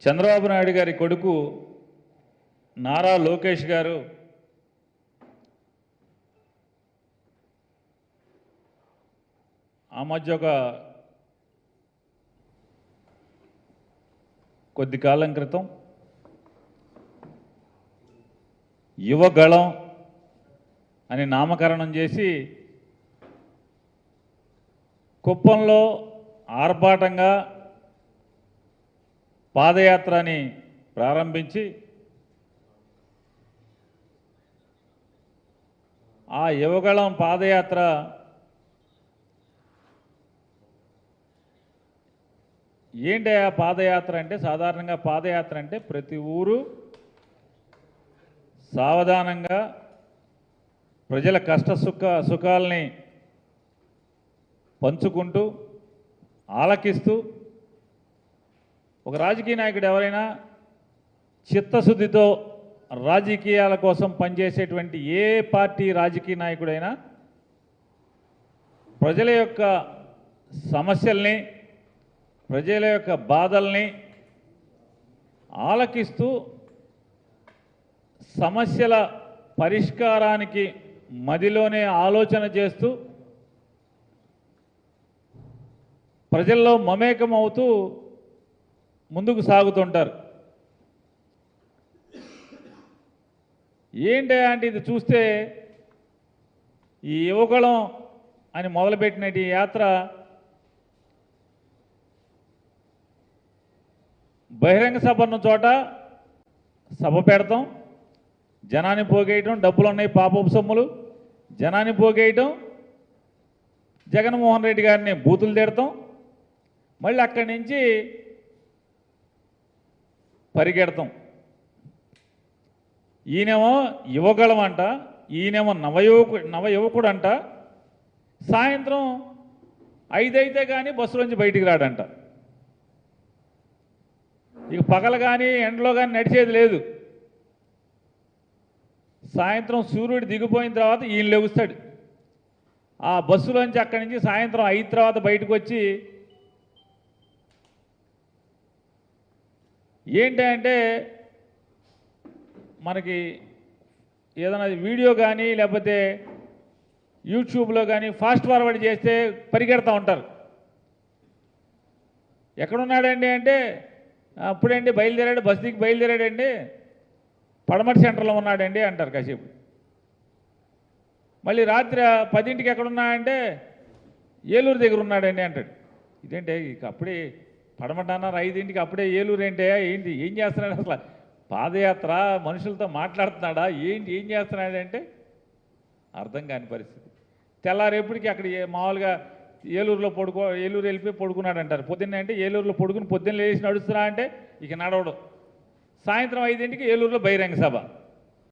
చంద్రబాబు నాయుడు గారి కొడుకు నారా లోకేష్ గారు ఆ మధ్య కొద్ది కాలం క్రితం యువగళం అని నామకరణం చేసి కుప్పంలో ఆర్భాటంగా పాదయాత్రని ప్రారంభించి ఆ యువగళం పాదయాత్ర ఏంటి ఆ పాదయాత్ర అంటే సాధారణంగా పాదయాత్ర అంటే ప్రతి ఊరు సావధానంగా ప్రజల కష్ట సుఖాలని పంచుకుంటూ ఆలకిస్తూ ఒక రాజకీయ నాయకుడు ఎవరైనా చిత్తశుద్ధితో రాజకీయాల కోసం పనిచేసేటువంటి ఏ పార్టీ రాజకీయ నాయకుడైనా ప్రజల యొక్క సమస్యల్ని ప్రజల యొక్క బాధల్ని ఆలకిస్తూ సమస్యల పరిష్కారానికి మదిలోనే ఆలోచన చేస్తూ ప్రజల్లో మమేకం అవుతూ ముందుకు సాగుతుంటారు. ఏంటి అంటే ఇది చూస్తే ఈ యువకులం అని మొదలుపెట్టిన ఈ యాత్ర బహిరంగ సభ ఉన్న చోట సభ పెడతాం, జనాన్ని పోగేయటం, డబ్బులు ఉన్నాయి పాపపు సొమ్ములు, జనాన్ని పోగేయటం, జగన్మోహన్ రెడ్డి గారిని బూతులు తిడతాం, మళ్ళీ అక్కడి నుంచి పరిగెడతాం. ఈయనేమో యువగళం అంట, ఈయనేమో నవయువకుడు అంట, సాయంత్రం 5 అయితే కానీ బస్సులోంచి బయటికి రాడంట. ఇక పగలు కానీ ఎండలో కానీ నడిచేది లేదు. సాయంత్రం సూర్యుడు దిగిపోయిన తర్వాత ఈయన లెగుస్తాడు. ఆ బస్సులోంచి అక్కడి నుంచి సాయంత్రం 5 తర్వాత బయటకు వచ్చి ఏంటంటే మనకి ఏదైనా వీడియో కానీ లేకపోతే యూట్యూబ్లో కానీ ఫాస్ట్ ఫార్వర్డ్ చేస్తే పరిగెడతా ఉంటారు. ఎక్కడున్నాడండి అంటే అప్పుడండి బయలుదేరాడు, బస్ దిగి బయలుదేరాడండి, పడమటి సెంటర్లో ఉన్నాడండి అంటారు కాసేపు. మళ్ళీ రాత్రి 10ంటికి ఎక్కడున్నాడంటే ఏలూరు దగ్గర ఉన్నాడండి అంటాడు. ఇదేంటే ఇక అప్పుడే పడమట అన్నారు, 5ంటికి అప్పుడే ఏలూరు ఏంటి ఏం చేస్తున్నాడు అసలు? పాదయాత్ర, మనుషులతో మాట్లాడుతున్నాడా ఏంటి, ఏం చేస్తున్నాడంటే అర్థం కాని పరిస్థితి. తెల్లారేపటికి అక్కడ మామూలుగా ఏలూరు వెళ్ళిపోయి పడుకున్నాడు అంటారు. పొద్దున్నే అంటే ఏలూరులో పడుకుని పొద్దున్న లేచి నడుస్తున్నా అంటే ఇక నడవడం. సాయంత్రం 5ంటికి ఏలూరులో బహిరంగ సభ.